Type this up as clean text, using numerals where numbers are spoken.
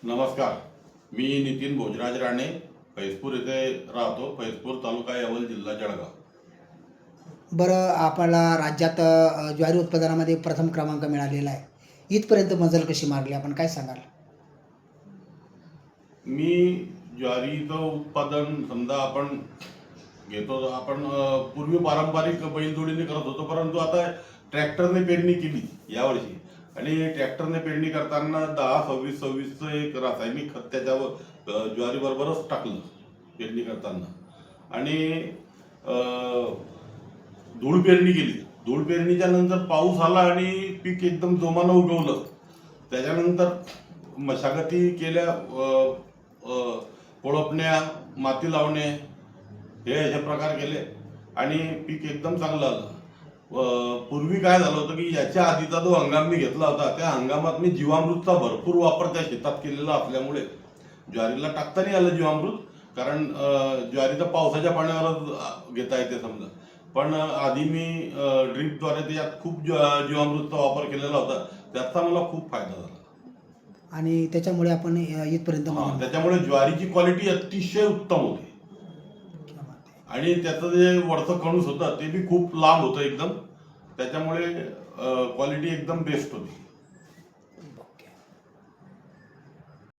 नमस्कार, मी नितीन भोजराज राणे फैजपूर येथे राहतो. फैजपूर तालुका यावल जिल्हा जळगाव. बरं, आपल्याला राज्यात ज्वारी उत्पादनामध्ये प्रथम क्रमांक मिळालेला आहे. इथपर्यंत मजल कशी मारली, आपण काय सांगाल? मी ज्वारीचं उत्पादन समजा आपण घेतो. आपण पूर्वी पारंपरिक बैलजोडीने करत होतो, परंतु आता ट्रॅक्टरने पेरणी केली यावर्षी. आणि ट्रॅक्टरने पेरणी करताना 10-26-26चं एक रासायनिक खत त्याच्यावर ज्वारीबरोबरच टाकलं पेरणी करताना. आणि धूळ पेरणी केली. धूळ पेरणीच्या नंतर पाऊस आला आणि पीक एकदम जोमानं उगवलं. त्याच्यानंतर मशागती केल्या, कोळपण्या, माती लावणे, हे असे प्रकार केले आणि पीक एकदम चांगलं आलं. पूर्वी काय झालं होतं की याच्या आधीचा जो हंगाम मी घेतला होता, त्या हंगामात मी जीवामृतचा भरपूर वापर त्या शेतात केलेला असल्यामुळे ज्वारीला टाकता नाही आलं जीवामृत. कारण ज्वारीचा पावसाच्या पाण्यावरच घेता येते समजा. पण आधी मी ड्रिपद्वारे त्याच्यात खूप जीवामृतचा वापर केलेला होता. त्याचा मला खूप फायदा झाला. आणि त्याच्यामुळे आपण इथपर्यंत मजल त्याच्यामुळे ज्वारीची क्वालिटी अतिशय उत्तम होती. आणि त्याचं जे वरचं कणूस होतं ते बी खूप लांब होतं एकदम. त्याच्यामुळे क्वालिटी एकदम बेस्ट होती.